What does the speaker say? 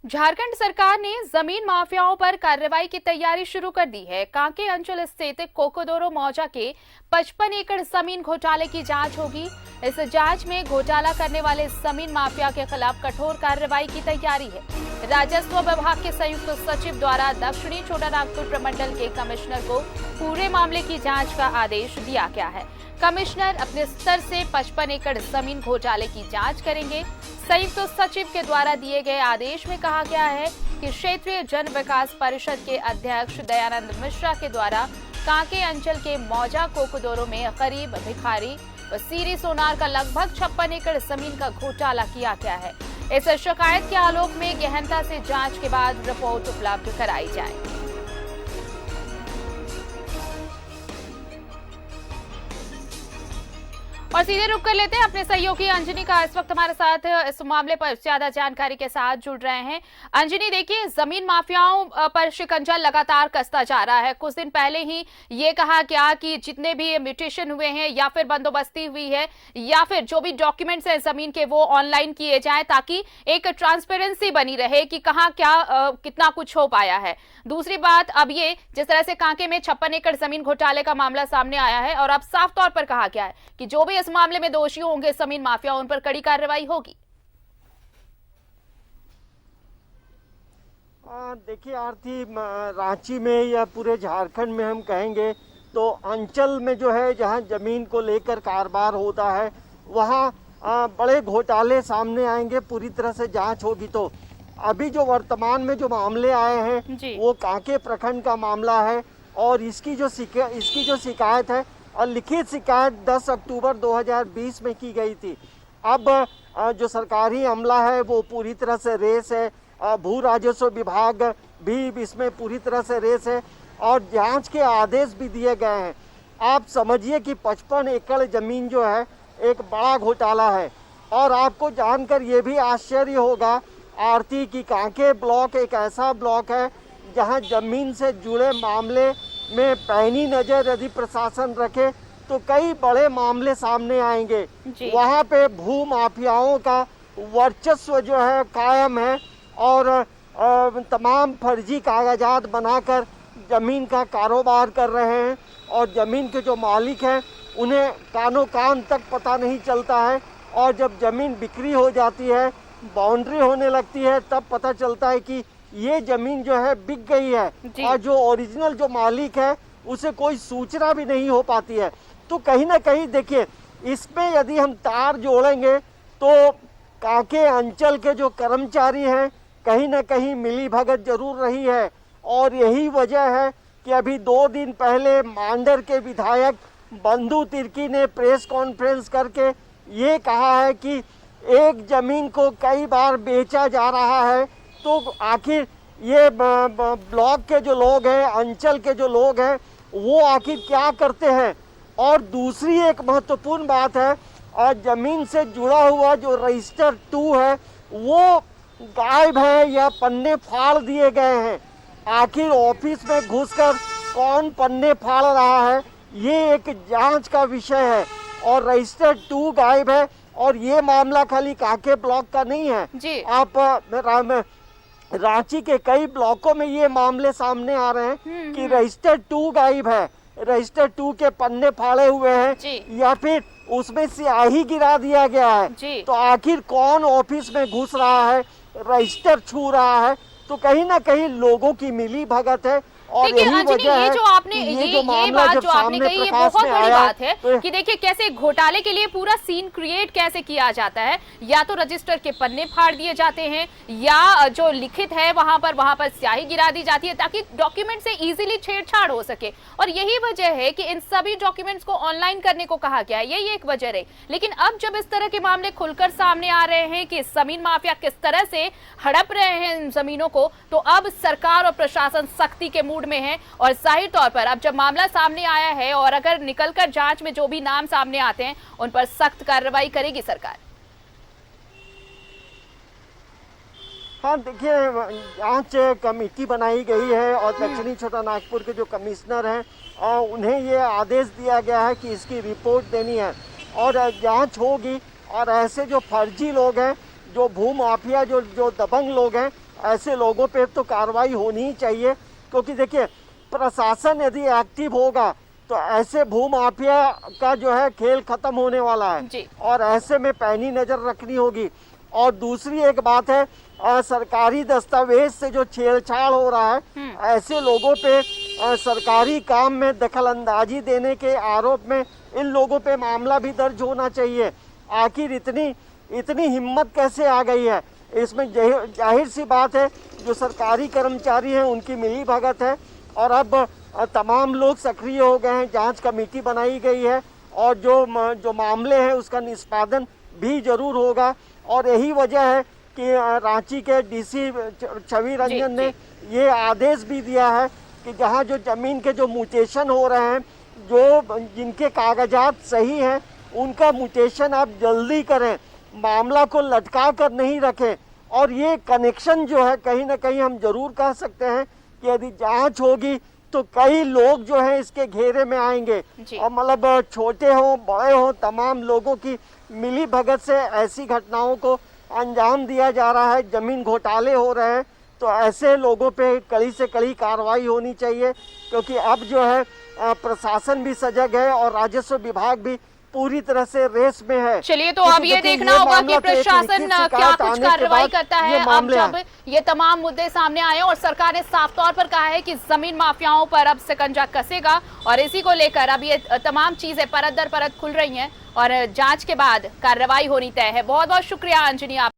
झारखंड सरकार ने जमीन माफियाओं पर कार्रवाई की तैयारी शुरू कर दी है। कांके अंचल स्थित कोकोदोरो मौजा के 55 एकड़ जमीन घोटाले की जांच होगी। इस जांच में घोटाला करने वाले जमीन माफिया के खिलाफ कठोर कार्रवाई की तैयारी है। राजस्व विभाग के संयुक्त सचिव द्वारा दक्षिणी छोटा नागपुर प्रमंडल के कमिश्नर को पूरे मामले की जांच का आदेश दिया गया है। कमिश्नर अपने स्तर से 55 एकड़ जमीन घोटाले की जांच करेंगे। संयुक्त सचिव के द्वारा दिए गए आदेश में कहा गया है कि क्षेत्रीय जन विकास परिषद के अध्यक्ष दयानंद मिश्रा के द्वारा कांके अंचल के मौजा कोकोदोरो में करीब भिखारी व सीरी सोनार का लगभग 56 एकड़ जमीन का घोटाला किया गया है। इस शिकायत के आलोक में गहनता से जांच के बाद रिपोर्ट उपलब्ध कराई जाए। और सीधे रुक कर लेते हैं अपने सहयोगी अंजनी का इस वक्त हमारे साथ इस मामले पर ज्यादा जानकारी के साथ जुड़ रहे हैं। अंजनी, देखिए, जमीन माफियाओं पर शिकंजा लगातार कसता जा रहा है। कुछ दिन पहले ही ये कहा गया कि जितने भी म्यूटेशन हुए हैं या फिर बंदोबस्ती हुई है या फिर जो भी डॉक्यूमेंट्स हैं जमीन के वो ऑनलाइन किए जाए ताकि एक ट्रांसपेरेंसी बनी रहे कि कहाँ क्या कितना कुछ हो पाया है। दूसरी बात, अब ये जिस तरह से कांके में 56 एकड़ जमीन घोटाले का मामला सामने आया है और अब साफ तौर पर कहा गया है कि जो भी इस मामले में दोषी होंगे जमीन माफिया उन पर कड़ी कार्रवाई होगी। देखिए आरती, रांची में या पूरे झारखंड में हम कहेंगे तो अंचल में जो है जहां जमीन को लेकर कारोबार होता है वहां बड़े घोटाले सामने आएंगे। पूरी तरह से जांच होगी। तो अभी जो वर्तमान में जो मामले आए हैं वो कांके प्रखंड का मामला है और इसकी जो शिकायत है और लिखित शिकायत 10 अक्टूबर 2020 में की गई थी। अब जो सरकारी अमला है वो पूरी तरह से रेस है। भू राजस्व विभाग भी इसमें पूरी तरह से रेस है और जांच के आदेश भी दिए गए हैं। आप समझिए कि 55 एकड़ जमीन जो है एक बड़ा घोटाला है। और आपको जानकर ये भी आश्चर्य होगा आरती की कांके ब्लॉक एक ऐसा ब्लॉक है जहां जमीन से जुड़े मामले में पैनी नजर यदि प्रशासन रखे तो कई बड़े मामले सामने आएंगे। वहां पे भू माफियाओं का वर्चस्व जो है कायम है और तमाम फर्जी कागजात बनाकर जमीन का कारोबार कर रहे हैं और जमीन के जो मालिक हैं उन्हें कानों कान तक पता नहीं चलता है और जब जमीन बिक्री हो जाती है, बाउंड्री होने लगती है, तब पता चलता है कि ये जमीन जो है बिक गई है और जो ओरिजिनल जो मालिक है उसे कोई सूचना भी नहीं हो पाती है। तो कहीं ना कहीं देखिए, इसमें यदि हम तार जोड़ेंगे तो कांके अंचल के जो कर्मचारी हैं कहीं ना कहीं मिली भगत जरूर रही है और यही वजह है कि अभी 2 दिन पहले मांडर के विधायक बंधु तिर्की ने प्रेस कॉन्फ्रेंस करके ये कहा है कि एक जमीन को कई बार बेचा जा रहा है। तो आखिर ये ब्लॉक के जो लोग हैं, अंचल के जो लोग हैं, वो आखिर क्या करते हैं। और दूसरी एक महत्वपूर्ण बात है, और जमीन से जुड़ा हुआ जो रजिस्टर 2 है वो गायब है या पन्ने फाड़ दिए गए हैं। आखिर ऑफिस में घुसकर कौन पन्ने फाड़ रहा है ये एक जांच का विषय है और रजिस्टर 2 गायब है। और ये मामला खाली कांके ब्लॉक का नहीं है। आप रांची के कई ब्लॉकों में ये मामले सामने आ रहे हैं कि रजिस्टर 2 गायब है, रजिस्टर 2 के पन्ने फाड़े हुए हैं या फिर उसमें स्याही गिरा दिया गया है। तो आखिर कौन ऑफिस में घुस रहा है, रजिस्टर छू रहा है। तो कहीं ना कहीं लोगों की मिली भगत है। और देखिए अंजनी, ये जो आपने ये बात जो आपने कही ये बहुत बड़ी बात है कि देखिए कैसे घोटाले के लिए पूरा सीन क्रिएट कैसे किया जाता है। या तो रजिस्टर के पन्ने फाड़ दिए जाते हैं या जो लिखित है वहां पर स्याही गिरा दी जाती है ताकि डॉक्यूमेंट से इजीली छेड़छाड़ हो सके। और यही वजह है कि इन सभी डॉक्यूमेंट्स को ऑनलाइन करने को कहा गया है। यही एक वजह रही। लेकिन अब जब इस तरह के मामले खुलकर सामने आ रहे हैं कि जमीन माफिया किस तरह से हड़प रहे हैं इन जमीनों को, तो अब सरकार और प्रशासन सख्ती के में है। और जाहिर तौर पर अब जब मामला सामने आया है और अगर निकलकर जांच में जो भी नाम सामने आते हैं उन पर सख्त कार्रवाई करेगी सरकार। हाँ, देखिए, जांच कमेटी बनाई गई है और दक्षिणी छोटा नागपुर के जो कमिश्नर हैं उन्हें ये आदेश दिया गया है कि इसकी रिपोर्ट देनी है और जांच होगी। और ऐसे जो फर्जी लोग हैं, जो भू माफिया, जो दबंग लोग हैं, ऐसे लोगों पे तो कार्रवाई होनी ही चाहिए, क्योंकि देखिए प्रशासन यदि एक्टिव होगा तो ऐसे भूमाफिया का जो है खेल खत्म होने वाला है जी। और ऐसे में पैनी नजर रखनी होगी। और दूसरी एक बात है, सरकारी दस्तावेज से जो छेड़छाड़ हो रहा है, ऐसे लोगों पे सरकारी काम में दखलंदाजी देने के आरोप में इन लोगों पे मामला भी दर्ज होना चाहिए। आखिर इतनी हिम्मत कैसे आ गई है? इसमें जाहिर सी बात है जो सरकारी कर्मचारी हैं उनकी मिली भगत है और अब तमाम लोग सक्रिय हो गए हैं, जांच कमेटी बनाई गई है और जो मामले हैं उसका निष्पादन भी जरूर होगा। और यही वजह है कि रांची के डीसी छवि रंजन ने ये आदेश भी दिया है कि जहां जो जमीन के जो म्यूटेशन हो रहे हैं, जो जिनके कागजात सही हैं, उनका म्यूटेशन आप जल्दी करें, मामला को लटका कर नहीं रखें। और ये कनेक्शन जो है कहीं ना कहीं हम जरूर कह सकते हैं कि यदि जांच होगी तो कई लोग जो हैं इसके घेरे में आएंगे और मतलब छोटे हों बड़े हों तमाम लोगों की मिली भगत से ऐसी घटनाओं को अंजाम दिया जा रहा है, जमीन घोटाले हो रहे हैं। तो ऐसे लोगों पे कड़ी से कड़ी कार्रवाई होनी चाहिए, क्योंकि अब जो है प्रशासन भी सजग है और राजस्व विभाग भी पूरी तरह से रेस में है। चलिए, तो अब ये देखना होगा कि प्रशासन क्या कुछ कार्रवाई करता है। अब जब ये तमाम मुद्दे सामने आए और सरकार ने साफ तौर पर कहा है कि जमीन माफियाओं पर अब शिकंजा कसेगा और इसी को लेकर अब ये तमाम चीजें परत दर परत खुल रही हैं और जांच के बाद कार्रवाई होनी तय है। बहुत बहुत शुक्रिया अंजनी आप